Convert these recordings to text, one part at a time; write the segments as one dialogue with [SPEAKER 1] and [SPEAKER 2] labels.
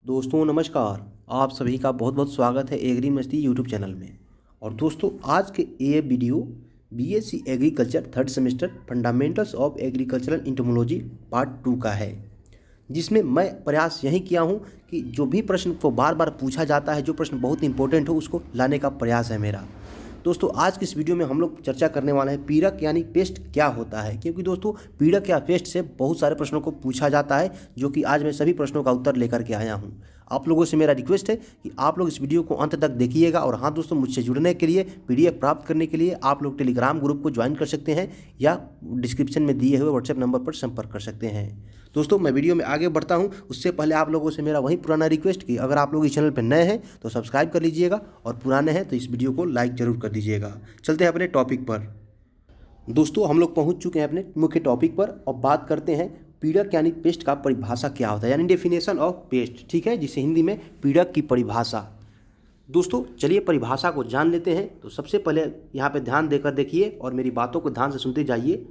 [SPEAKER 1] दोस्तों नमस्कार। आप सभी का बहुत बहुत स्वागत है एग्री मस्ती यूट्यूब चैनल में। और दोस्तों आज के ये video BSc agriculture third semester fundamentals of agricultural entomology part 2 का है, जिसमें मैं प्रयास यही किया हूं कि जो भी प्रश्न को बार बार पूछा जाता है, जो प्रश्न बहुत इंपॉर्टेंट हो, उसको लाने का प्रयास है मेरा। दोस्तों आज की इस वीडियो में हम लोग चर्चा करने वाले हैं पीड़क यानी पेस्ट क्या होता है, क्योंकि दोस्तों पीड़क या पेस्ट से बहुत सारे प्रश्नों को पूछा जाता है, जो कि आज मैं सभी प्रश्नों का उत्तर लेकर के आया हूं। आप लोगों से मेरा रिक्वेस्ट है कि आप लोग इस वीडियो को अंत तक देखिएगा। और हाँ दोस्तों, मुझसे जुड़ने के लिए, पीडीएफ प्राप्त करने के लिए आप लोग टेलीग्राम ग्रुप को ज्वाइन कर सकते हैं या डिस्क्रिप्शन में दिए हुए व्हाट्सएप नंबर पर संपर्क कर सकते हैं। दोस्तों मैं वीडियो में आगे बढ़ता हूं, उससे पहले आप लोगों से मेरा वही पुराना रिक्वेस्ट कि अगर आप लोग इस चैनल पर नए हैं तो सब्सक्राइब कर लीजिएगा, और पुराने हैं तो इस वीडियो को लाइक जरूर कर दीजिएगा। चलते हैं अपने टॉपिक पर। दोस्तों हम लोग पहुंच चुके हैं अपने मुख्य टॉपिक पर और बात करते हैं पीड़क यानी पेस्ट का परिभाषा क्या होता है, यानी डेफिनेशन ऑफ पेस्ट, ठीक है, जिसे हिंदी में पीड़क की परिभाषा। दोस्तों चलिए परिभाषा को जान लेते हैं। तो सबसे पहले यहाँ पे ध्यान देकर देखिए और मेरी बातों को ध्यान से सुनते जाइए।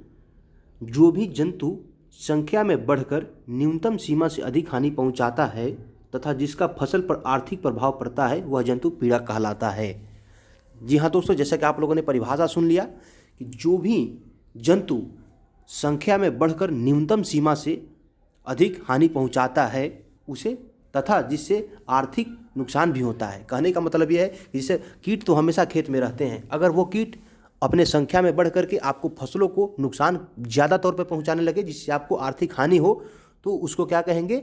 [SPEAKER 1] जो भी जंतु संख्या में बढ़कर न्यूनतम सीमा से अधिक हानि पहुँचाता है तथा जिसका फसल पर आर्थिक प्रभाव पड़ता है, वह जंतु पीड़क कहलाता है। जी हाँ दोस्तों, जैसा कि आप लोगों ने परिभाषा सुन लिया कि जो भी जंतु संख्या में बढ़कर न्यूनतम सीमा से अधिक हानि पहुंचाता है उसे, तथा जिससे आर्थिक नुकसान भी होता है। कहने का मतलब यह है कि जैसे कीट तो हमेशा खेत में रहते हैं, अगर वो कीट अपने संख्या में बढ़ करके आपको फसलों को नुकसान ज़्यादा तौर पर पहुंचाने लगे, जिससे आपको आर्थिक हानि हो, तो उसको क्या कहेंगे?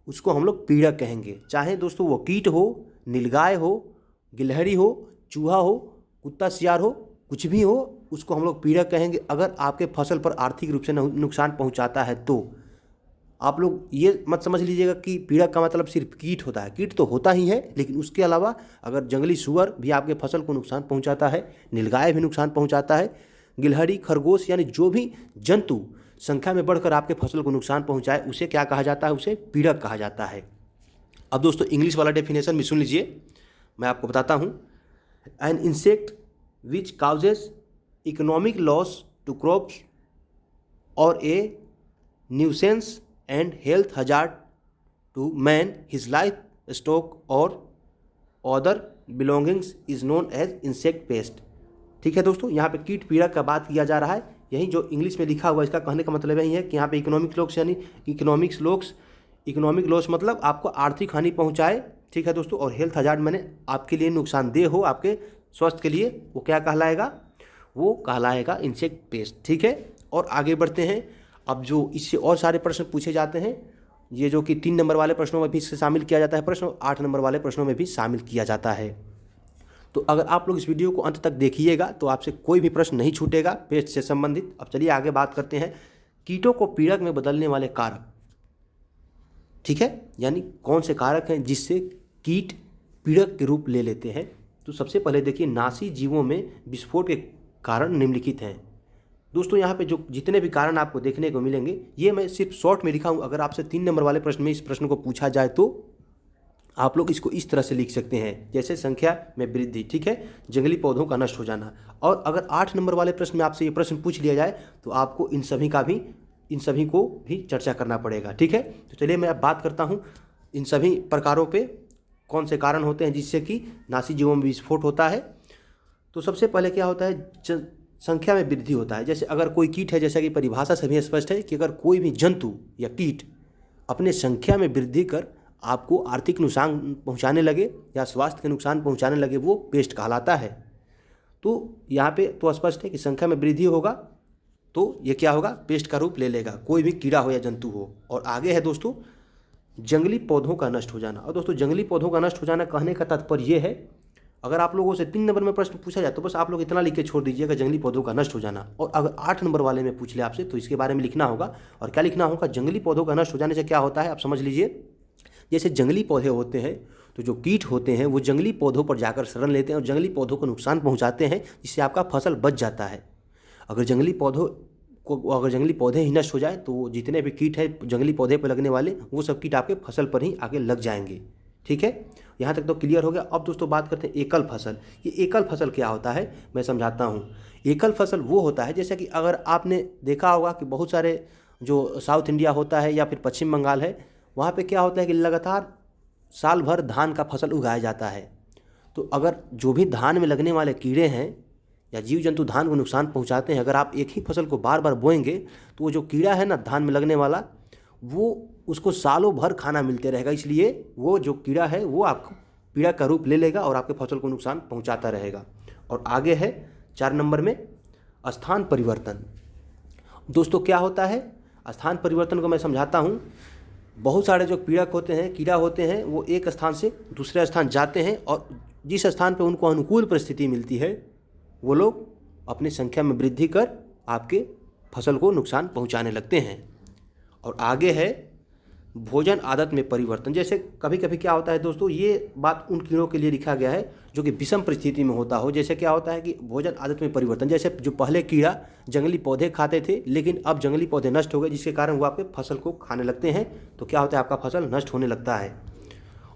[SPEAKER 1] उसको हम लोग पीड़क कहेंगे। चाहे दोस्तों वो कीट हो, नीलगाय हो, गिलहरी हो, चूहा हो, कुत्ता सियार हो, कुछ भी हो, उसको हम लोग पीड़क कहेंगे अगर आपके फसल पर आर्थिक रूप से नुकसान पहुंचाता है। तो आप लोग ये मत समझ लीजिएगा कि पीड़क का मतलब सिर्फ कीट होता है। कीट तो होता ही है, लेकिन उसके अलावा अगर जंगली सूअर भी आपके फसल को नुकसान पहुंचाता है, नीलगाय भी नुकसान पहुंचाता है, गिलहरी, खरगोश, यानी जो भी जंतु संख्या में बढ़कर आपके फसल को नुकसान पहुँचाए, उसे क्या कहा जाता है? उसे पीड़क कहा जाता है। अब दोस्तों इंग्लिश वाला डेफिनेशन भी सुन लीजिए, मैं आपको बताता हूँ। An insect which causes economic loss to crops or a nuisance and health hazard to man, his livestock or other belongings is known as insect pest। ठीक है दोस्तों, यहाँ पे कीट पीड़क का बात किया जा रहा है। यही जो इंग्लिश में लिखा हुआ है, इसका कहने का मतलब यही है कि यहाँ पे इकोनॉमिक लॉस यानी इकोनॉमिक लॉस मतलब आपको आर्थिक हानि पहुँचाए, ठीक है दोस्तों, और हेल्थ हजार्ड मैंने आपके लिए नुकसानदेह हो, आपके स्वास्थ्य के लिए, वो क्या कहलाएगा? वो कहलाएगा इंसेक्ट पेस्ट। ठीक है, और आगे बढ़ते हैं। अब जो इससे और सारे प्रश्न पूछे जाते हैं, ये जो कि 3 नंबर वाले प्रश्नों में भी इससे शामिल किया जाता है प्रश्न, 8 नंबर वाले प्रश्नों में भी शामिल किया जाता है। तो अगर आप लोग इस वीडियो को अंत तक देखिएगा तो आपसे कोई भी प्रश्न नहीं छूटेगा पेस्ट से संबंधित। अब चलिए आगे बात करते हैं कीटों को पीड़क में बदलने वाले कारक। ठीक है, यानी कौन से कारक हैं जिससे कीट पीड़क के रूप ले लेते हैं। तो सबसे पहले देखिए, नासी जीवों में विस्फोट के कारण निम्नलिखित हैं। दोस्तों यहाँ पे जो जितने भी कारण आपको देखने को मिलेंगे, ये मैं सिर्फ शॉर्ट में लिखा हूँ। अगर आपसे 3 नंबर वाले प्रश्न में इस प्रश्न को पूछा जाए तो आप लोग इसको इस तरह से लिख सकते हैं, जैसे संख्या में वृद्धि, ठीक है, जंगली पौधों का नष्ट हो जाना। और अगर 8 नंबर वाले प्रश्न में आपसे ये प्रश्न पूछ लिया जाए तो आपको इन सभी को भी चर्चा करना पड़ेगा। ठीक है, तो चलिए मैं अब बात करता हूँ इन सभी प्रकारों पर कौन से कारण होते हैं जिससे कि नासी जीवों में विस्फोट होता है। तो सबसे पहले क्या होता है? संख्या में वृद्धि होता है। जैसे अगर कोई कीट है, जैसा कि परिभाषा से भी स्पष्ट है कि अगर कोई भी जंतु या कीट अपने संख्या में वृद्धि कर आपको आर्थिक नुकसान पहुंचाने लगे या स्वास्थ्य के नुकसान पहुंचाने लगे, वो पेस्ट कहलाता है। तो यहाँ पे तो स्पष्ट है कि संख्या में वृद्धि होगा तो ये क्या होगा? पेस्ट का रूप ले लेगा, कोई भी कीड़ा हो या जंतु हो। और आगे है दोस्तों जंगली पौधों का नष्ट हो जाना। और दोस्तों जंगली पौधों का नष्ट हो जाना कहने का तात्पर्य ये है, अगर आप लोगों से 3 नंबर में प्रश्न पूछा जाए तो बस आप लोग इतना लिख के छोड़ दीजिएगा, जंगली पौधों का नष्ट हो जाना। और अगर 8 नंबर वाले में पूछ ले आपसे तो इसके बारे में लिखना होगा। और क्या लिखना होगा? जंगली पौधों का नष्ट हो जाने से क्या होता है आप समझ लीजिए। जैसे जंगली पौधे होते हैं तो जो कीट होते हैं वो जंगली पौधों पर जाकर शरण लेते हैं और जंगली पौधों को नुकसान पहुँचाते हैं, जिससे आपका फसल बच जाता है। अगर जंगली पौधे ही नष्ट हो जाए तो जितने भी कीट हैं जंगली पौधे पर लगने वाले, वो सब कीट आपके फसल पर ही आगे लग जाएंगे। ठीक है, यहाँ तक तो क्लियर हो गया। अब दोस्तों बात करते हैं एकल फसल। ये एकल फसल क्या होता है मैं समझाता हूँ। एकल फसल वो होता है, जैसे कि अगर आपने देखा होगा कि बहुत सारे जो साउथ इंडिया होता है या फिर पश्चिम बंगाल है, वहाँ पे क्या होता है कि लगातार साल भर धान का फसल उगाया जाता है। तो अगर जो भी धान में लगने वाले कीड़े हैं या जीव जंतु धान को नुकसान पहुंचाते हैं, अगर आप एक ही फसल को बार बार बोएंगे तो वो जो कीड़ा है ना धान में लगने वाला, वो उसको सालों भर खाना मिलते रहेगा। इसलिए वो जो कीड़ा है वो आपको पीड़ा का रूप ले लेगा और आपके फसल को नुकसान पहुंचाता रहेगा। और आगे है 4 नंबर में स्थान परिवर्तन। दोस्तों क्या होता है स्थान परिवर्तन को मैं समझाता हूँ। बहुत सारे जो पीड़क होते हैं, कीड़ा होते हैं, वो एक स्थान से दूसरे स्थान जाते हैं और जिस स्थान पे उनको अनुकूल परिस्थिति मिलती है वो लोग अपनी संख्या में वृद्धि कर आपके फसल को नुकसान पहुंचाने लगते हैं। और आगे है भोजन आदत में परिवर्तन। जैसे कभी कभी क्या होता है दोस्तों, ये बात उन कीड़ों के लिए लिखा गया है जो कि विषम परिस्थिति में होता हो। जैसे क्या होता है कि भोजन आदत में परिवर्तन, जैसे जो पहले कीड़ा जंगली पौधे खाते थे लेकिन अब जंगली पौधे नष्ट हो गए जिसके कारण वो आपके फसल को खाने लगते हैं, तो क्या होता है आपका फसल नष्ट होने लगता है।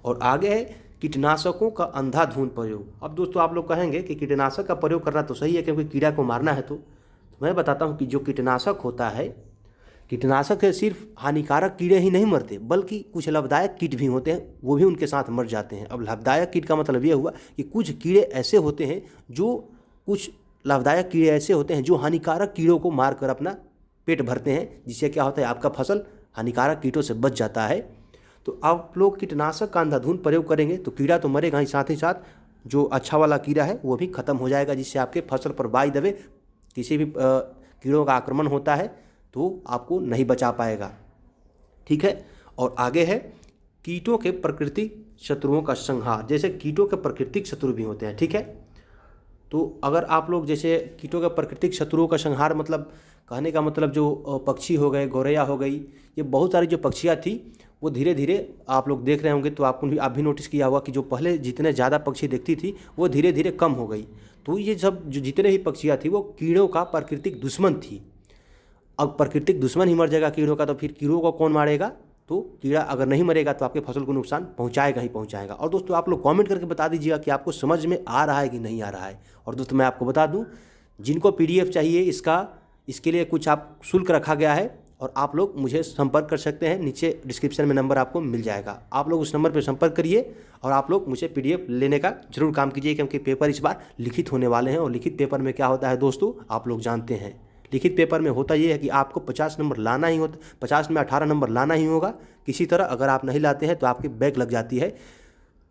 [SPEAKER 1] और आगे है कीटनाशकों का अंधाधुंध प्रयोग। अब दोस्तों आप लोग कहेंगे कि कीटनाशक का प्रयोग करना तो सही है क्योंकि कीड़ा को मारना है, तो मैं बताता हूँ कि जो कीटनाशक होता है, कीटनाशक से सिर्फ हानिकारक कीड़े ही नहीं मरते बल्कि कुछ लाभदायक कीट भी होते हैं, वो भी उनके साथ मर जाते हैं। अब लाभदायक कीट का मतलब ये हुआ कि कुछ कीड़े ऐसे होते हैं जो कुछ लाभदायक कीड़े ऐसे होते हैं जो हानिकारक कीड़ों को मारकर अपना पेट भरते हैं, जिससे क्या होता है आपका फसल हानिकारक कीटों से बच जाता है। तो आप लोग कीटनाशक का अंधाधुंध प्रयोग करेंगे तो कीड़ा तो मरेगा ही, साथ जो अच्छा वाला कीड़ा है वो भी खत्म हो जाएगा, जिससे आपके फसल पर बाई दबे किसी भी कीड़ों का आक्रमण होता है तो आपको नहीं बचा पाएगा। ठीक है। और आगे है कीटों के प्राकृतिक शत्रुओं का संहार। जैसे कीटों के प्राकृतिक शत्रु भी होते हैं, ठीक है। तो अगर आप लोग जैसे कीटों के प्राकृतिक शत्रुओं का संहार, मतलब कहने का मतलब जो पक्षी हो गए, गौरैया हो गई, ये बहुत सारी जो पक्षियाँ थी वो धीरे धीरे आप लोग देख रहे होंगे तो आप भी नोटिस किया होगा कि जो पहले जितने ज़्यादा पक्षी देखती थी वो धीरे धीरे कम हो गई। तो ये सब जो जितने भी पक्षियाँ थी वो कीड़ों का प्राकृतिक दुश्मन थी। अब प्राकृतिक दुश्मन ही मर जाएगा कीड़ों का तो फिर कीड़ों को कौन मारेगा। तो कीड़ा अगर नहीं मरेगा तो आपके फसल को नुकसान पहुंचाएगा ही पहुंचाएगा। और दोस्तों आप लोग कमेंट करके बता दीजिएगा कि आपको समझ में आ रहा है कि नहीं आ रहा है। और दोस्तों मैं आपको बता दूं, जिनको PDF चाहिए इसके लिए कुछ आप शुल्क रखा गया है और आप लोग मुझे संपर्क कर सकते हैं। नीचे डिस्क्रिप्शन में नंबर आपको मिल जाएगा, आप लोग उस नंबर पर संपर्क करिए और आप लोग मुझे PDF लेने का जरूर काम कीजिए, क्योंकि पेपर इस बार लिखित होने वाले हैं। और लिखित पेपर में क्या होता है दोस्तों आप लोग जानते हैं, लिखित पेपर में होता ये है कि आपको 50 नंबर लाना ही होता, 50 में 18 नंबर लाना ही होगा किसी तरह। अगर आप नहीं लाते हैं तो आपकी बैक लग जाती है।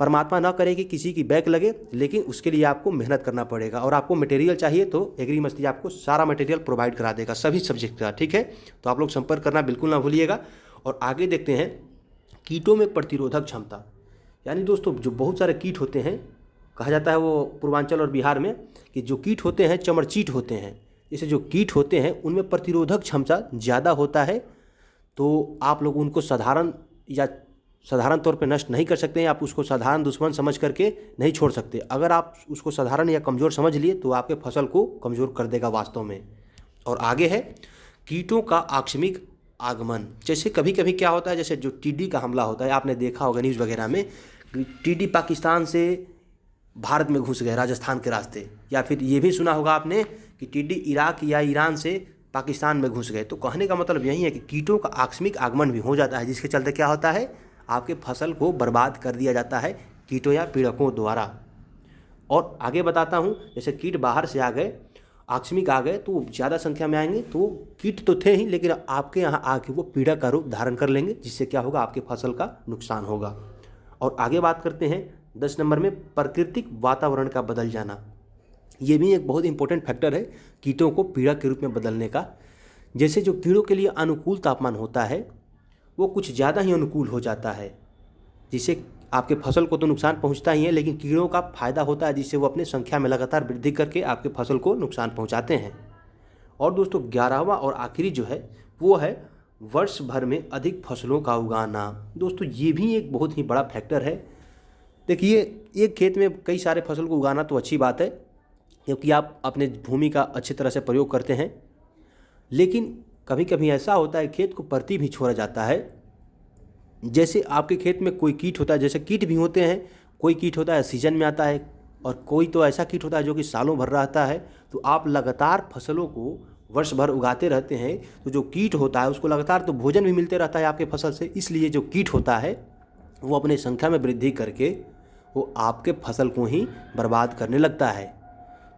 [SPEAKER 1] परमात्मा ना करे कि किसी की बैक लगे, लेकिन उसके लिए आपको मेहनत करना पड़ेगा। और आपको मटेरियल चाहिए तो एग्री मस्ती आपको सारा मटेरियल प्रोवाइड करा देगा सभी सब्जेक्ट का, ठीक है। तो आप लोग संपर्क करना बिल्कुल ना भूलिएगा। और आगे देखते हैं कीटों में प्रतिरोधक क्षमता। यानी दोस्तों जो बहुत सारे कीट होते हैं, कहा जाता है वो पूर्वांचल और बिहार में कि जो कीट होते हैं चमड़चीट होते हैं। जैसे जो कीट होते हैं उनमें प्रतिरोधक क्षमता ज़्यादा होता है, तो आप लोग उनको साधारण तौर पे नष्ट नहीं कर सकते हैं। आप उसको साधारण दुश्मन समझ करके नहीं छोड़ सकते। अगर आप उसको साधारण या कमज़ोर समझ लिए तो आपके फसल को कमज़ोर कर देगा वास्तव में। और आगे है कीटों का आकस्मिक आगमन। जैसे कभी कभी क्या होता है, जैसे जो टिड्डी का हमला होता है, आपने देखा होगा न्यूज़ वगैरह में, टिड्डी पाकिस्तान से भारत में घुस गए राजस्थान के रास्ते, या फिर ये भी सुना होगा आपने कि टिड्डी इराक या ईरान से पाकिस्तान में घुस गए। तो कहने का मतलब यही है कि कीटों का आकस्मिक आगमन भी हो जाता है, जिसके चलते क्या होता है आपके फसल को बर्बाद कर दिया जाता है कीटों या पीड़कों द्वारा। और आगे बताता हूँ, जैसे कीट बाहर से आ गए, आकस्मिक आ गए तो ज़्यादा संख्या में आएंगे, तो कीट तो थे ही लेकिन आपके यहाँ आके वो पीड़क का रूप धारण कर लेंगे, जिससे क्या होगा आपके फसल का नुकसान होगा। और आगे बात करते हैं 10 नंबर में प्राकृतिक वातावरण का बदल जाना। ये भी एक बहुत इंपॉर्टेंट फैक्टर है कीटों को पीड़क के रूप में बदलने का। जैसे जो कीड़ों के लिए अनुकूल तापमान होता है वो कुछ ज़्यादा ही अनुकूल हो जाता है, जिससे आपके फसल को तो नुकसान पहुंचता ही है, लेकिन कीड़ों का फायदा होता है जिससे वो अपने संख्या में लगातार वृद्धि करके आपके फसल को नुकसान पहुंचाते हैं। और दोस्तों 11वां और आखिरी जो है वो है वर्ष भर में अधिक फसलों का उगाना। दोस्तों ये भी एक बहुत ही बड़ा फैक्टर है। देखिए एक खेत में कई सारे फसल को उगाना तो अच्छी बात है, क्योंकि आप अपने भूमि का अच्छी तरह से प्रयोग करते हैं, लेकिन कभी कभी ऐसा होता है खेत को परती भी छोड़ा जाता है। जैसे आपके खेत में कोई कीट होता है, जैसे कीट भी होते हैं, कोई कीट होता है सीजन में आता है और कोई तो ऐसा कीट होता है जो कि सालों भर रहता है। तो आप लगातार फसलों को वर्ष भर उगाते रहते हैं, तो जो कीट होता है उसको लगातार तो भोजन भी मिलते रहता है आपके फसल से। इसलिए जो कीट होता है वो अपनी संख्या में वृद्धि करके वो आपके फसल को ही बर्बाद करने लगता है।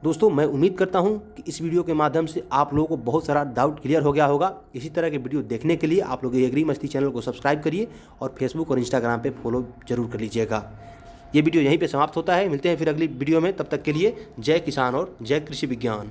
[SPEAKER 1] दोस्तों, मैं उम्मीद करता हूं कि इस वीडियो के माध्यम से आप लोगों को बहुत सारा डाउट क्लियर हो गया होगा। इसी तरह के वीडियो देखने के लिए आप लोग एग्री मस्ती चैनल को सब्सक्राइब करिए और फेसबुक और इंस्टाग्राम पे फॉलो जरूर कर लीजिएगा। ये वीडियो यहीं पे समाप्त होता है। मिलते हैं फिर अगली वीडियो में। तब तक के लिए जय किसान और जय कृषि विज्ञान।